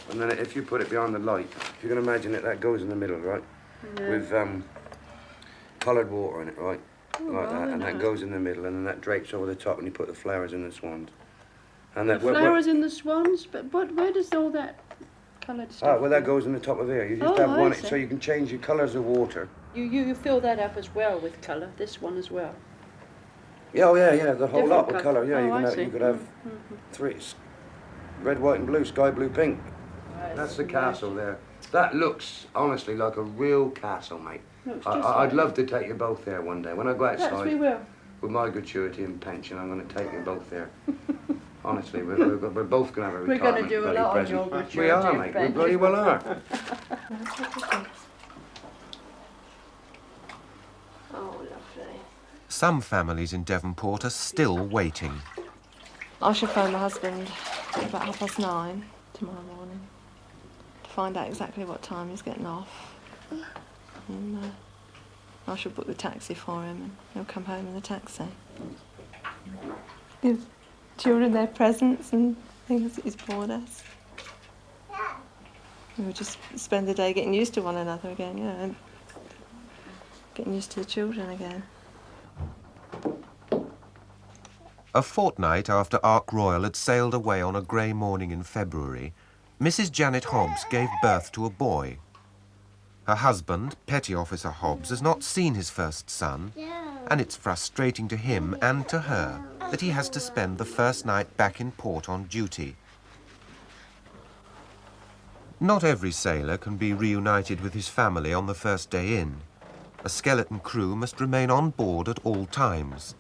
And then if you put it behind the light, if you can imagine it, that goes in the middle, right? Yeah. With coloured water in it, right? Like that, and that goes in the middle, and then that drapes over the top, and you put the flowers in the swans. And The flowers in the swans? But where does all that coloured stuff well, that goes in the top of here. You just have one, so you can change your colours of water. You fill that up as well with colour, this one as well? Yeah, oh yeah, the whole Different lot with colour. Yeah, you could have three. Red, white and blue, sky blue, pink. That's the castle there. That looks, honestly, like a real castle, mate. I'd love to take you both there one day. When I go outside, yes, we will. With my gratuity and pension, I'm going to take you both there. Honestly, we're both going to have a retirement. We're going to do a lot on your gratuity. We are, mate. We bloody well are. Oh, lovely. Some families in Devonport are still waiting. I should phone my husband about 9:30 tomorrow morning to find out exactly what time he's getting off. And I should book the taxi for him and he'll come home in the taxi. Give children their presents and things that he's bought us. We'll just spend the day getting used to one another again, and getting used to the children again. A fortnight after Ark Royal had sailed away on a grey morning in February, Mrs. Janet Hobbs gave birth to a boy. Her husband, Petty Officer Hobbs, has not seen his first son, and it's frustrating to him and to her that he has to spend the first night back in port on duty. Not every sailor can be reunited with his family on the first day in. A skeleton crew must remain on board at all times.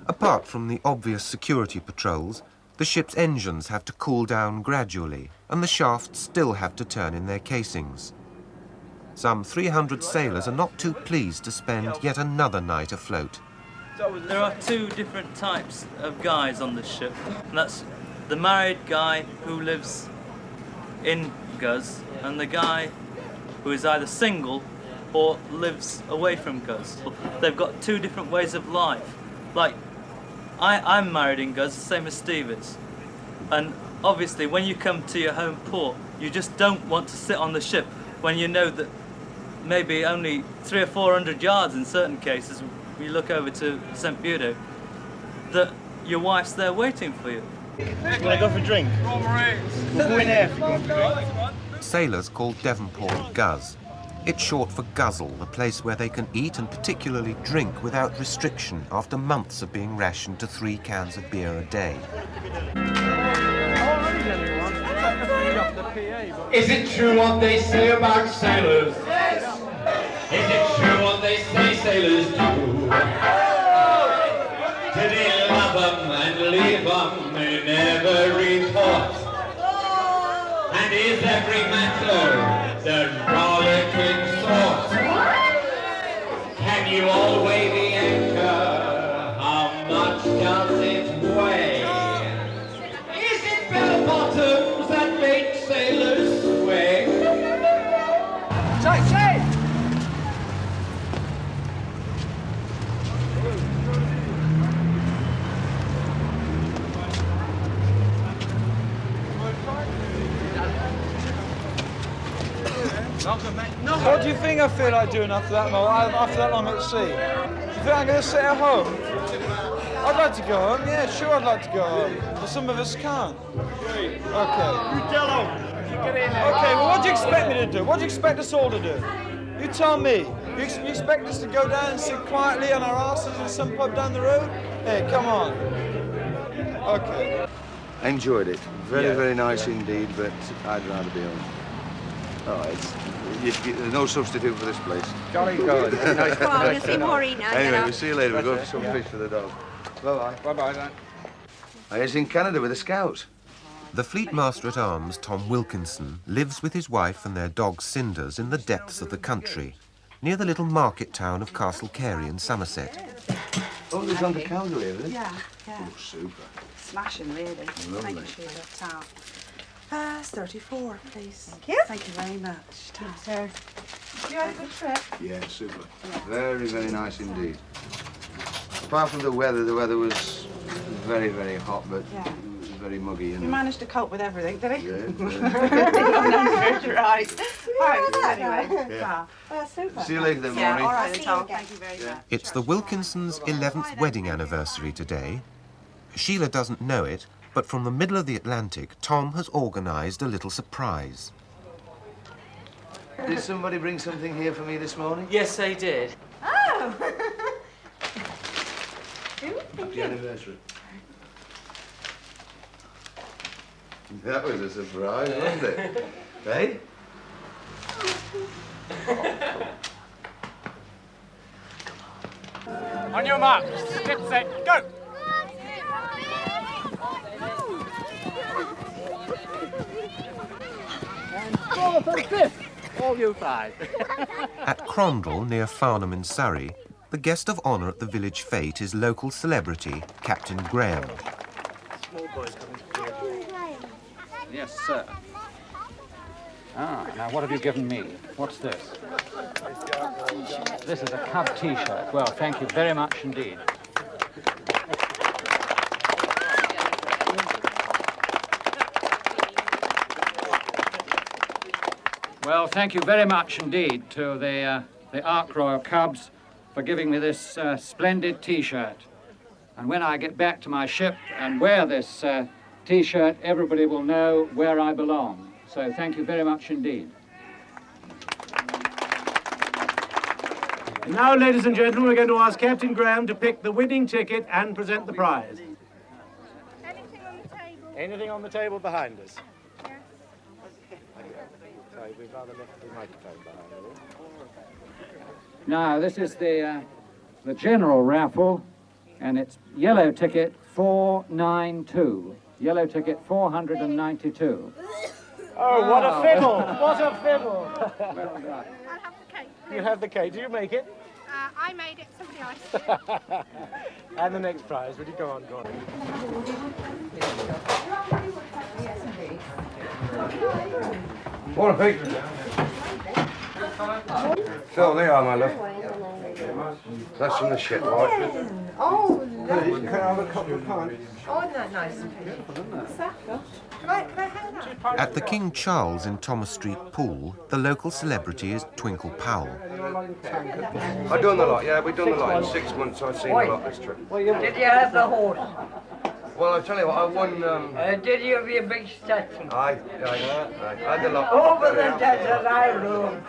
Apart from the obvious security patrols, the ship's engines have to cool down gradually, and the shafts still have to turn in their casings. Some 300 sailors are not too pleased to spend yet another night afloat. There are two different types of guys on the ship, and that's the married guy who lives in Guz, and the guy who is either single or lives away from Guz. They've got two different ways of life. Like, I'm married in Guz, the same as Steve is. And obviously, when you come to your home port, you just don't want to sit on the ship when you know that maybe only 300 or 400 yards in certain cases, when you look over to St. Budo, that your wife's there waiting for you. You want to go for a drink? We'll go in there if you go for a drink. Sailors call Devonport Guz. It's short for guzzle, a place where they can eat and particularly drink without restriction after months of being rationed to 3 cans of beer a day. Is it true what they say about sailors? Yes! Is it true what they say sailors do? Do they love them and leave them in every port? And is every matter the rollicking sort? Can you all weigh the anchor? How much does it weigh? Is it bell bottoms that make sailors sway? Taxi! What do you think I feel like doing after that long at sea? Do you think I'm going to sit at home? I'd like to go home, yeah, sure I'd like to go home. But some of us can't. Okay. You tell them. Okay, well what do you expect me to do? What do you expect us all to do? You tell me. You expect us to go down and sit quietly on our asses in some pub down the road? Hey, come on. Okay. I enjoyed it. Very nice indeed, but I'd rather be home. There's no substitute for this place. Jolly good. Nice. Well, I'm going to see Maureen now. Anyway, we'll see you later. We'll go for some fish for the dog. Bye-bye. Bye-bye, then. I was in Canada with the Scouts. The Fleet Master at Arms, Tom Wilkinson, lives with his wife and their dog Cinders in the depths of the country, near the little market town of Castle Carey in Somerset. Oh, there's on the counter here, is it? Yeah. Oh, super. Smashing, really. Lovely. Making sure that's out. It's 34, please. Thank you. Thank you very much. Thanks, sir. You had a good trip? Yeah, super. Very nice indeed. Apart from the weather was very hot, but very muggy, isn't He it? managed to cope with everything, did he? Yeah. Right. Right, anyway. Yeah. Wow. Super. See you later then, Yeah, Maureen. all right then, Tom. Thank you very much. It's the Wilkinsons' 11th wedding anniversary today. Sheila doesn't know it, but from the middle of the Atlantic, Tom has organised a little surprise. Did somebody bring something here for me this morning? Yes, they did. Oh! Happy anniversary. That was a surprise, wasn't it? Hey? On your marks, get set, go! And go for the fifth, all you five. At Crondall, near Farnham in Surrey, the guest of honour at the village fete is local celebrity Captain Graham. Yes, sir. Ah, now what have you given me? What's this? This is a Cub T-shirt. Well, thank you very much indeed. Well, thank you very much indeed to the Ark Royal Cubs for giving me this splendid T-shirt. And when I get back to my ship and wear this T-shirt, everybody will know where I belong. So thank you very much indeed. And now, ladies and gentlemen, we're going to ask Captain Graham to pick the winning ticket and present the prize. Anything on the table? Anything on the table behind us? Yes. Sorry, we'd rather lift the microphone behind you. Now, this is the general raffle, and it's yellow ticket 492. Yellow ticket 492. Oh, what a fiddle! What a fiddle! Well done. I'll have the cake. You have the cake. Do you make it? I made it, somebody else did. And the next prize. Would you go on, go on? What a picture. So there you are, my love. That's from the ship, right? Oh, You can have a couple of pints. oh, isn't that nice of you? What's that? Can I have that? At the King Charles in Thomas Street Pool, the local celebrity is Twinkle Powell. I've done the lot, yeah, we've done the lot. In 6 months I've seen a lot this trip. Did you have the horse? Well, I'll tell you what, I won... Did you have your big statue? I had the lot. Over the desert I roam.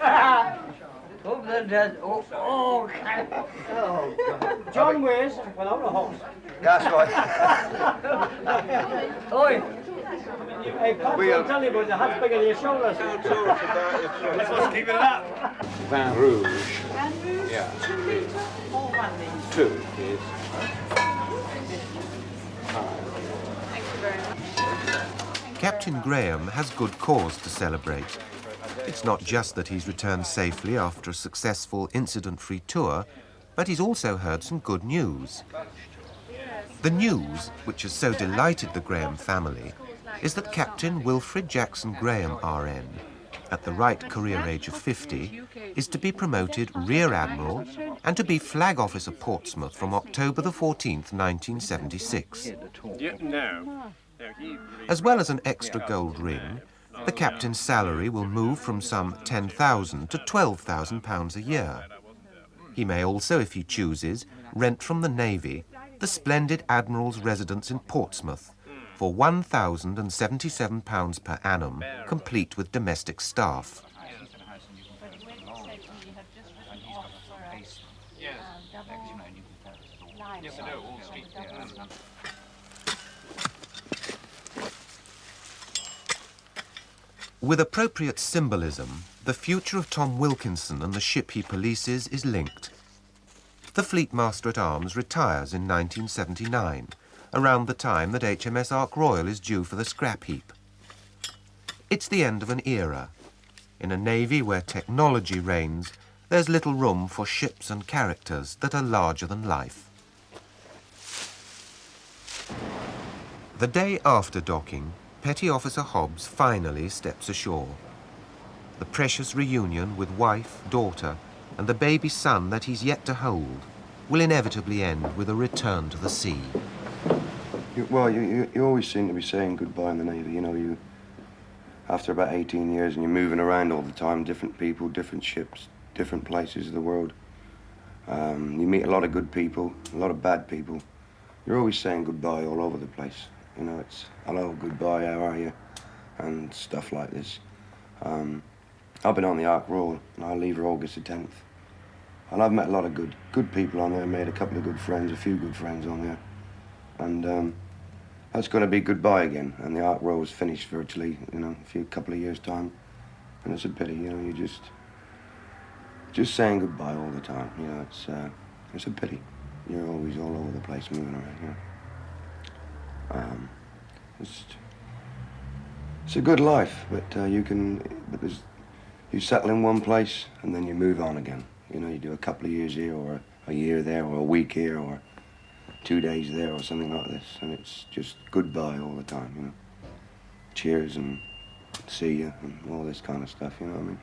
Over the desert. Oh, God. John Weirs without a horse. That's right. Oi. Hey, Pop, I'll tell you, but the hat's bigger than your shoulders. Let's just keep it up. Vin Rouge. Vin Rouge? Yeah. 2 litre or 1 litre? 2, please. Thank you very much. Captain Graham has good cause to celebrate. It's not just that he's returned safely after a successful incident-free tour, but he's also heard some good news. The news, which has so delighted the Graham family, is that Captain Wilfred Jackson Graham, RN, at the right career age of 50, is to be promoted Rear Admiral and to be Flag Officer Portsmouth from October the 14th, 1976. No. As well as an extra gold ring, the captain's salary will move from some £10,000 to £12,000 a year. He may also, if he chooses, rent from the Navy the splendid Admiral's residence in Portsmouth for £1,077 per annum, complete with domestic staff. With appropriate symbolism, the future of Tom Wilkinson and the ship he polices is linked. The Fleet Master-at-Arms retires in 1979, around the time that HMS Ark Royal is due for the scrap heap. It's the end of an era. In a navy where technology reigns, there's little room for ships and characters that are larger than life. The day after docking, Petty Officer Hobbs finally steps ashore. The precious reunion with wife, daughter, and the baby son that he's yet to hold will inevitably end with a return to the sea. You always seem to be saying goodbye in the Navy. You know, you after about 18 years and you're moving around all the time, different people, different ships, different places of the world. You meet a lot of good people, a lot of bad people. You're always saying goodbye all over the place. You know, it's hello, goodbye, how are you, and stuff like this. I've been on the Ark Royal, and I'll leave her August the 10th. And I've met a lot of good people on there, made a couple of good friends, a few good friends on there. And that's going to be goodbye again, and the Ark Royal is finished virtually, you know, couple of years' time. And it's a pity, you know, you just saying goodbye all the time, you know, it's a pity. You're always all over the place moving around, you know. It's a good life, but you settle in one place and then you move on again. You know, you do a couple of years here, or a year there, or a week here, or 2 days there, or something like this, and it's just goodbye all the time, you know. Cheers and see you and all this kind of stuff, you know what I mean?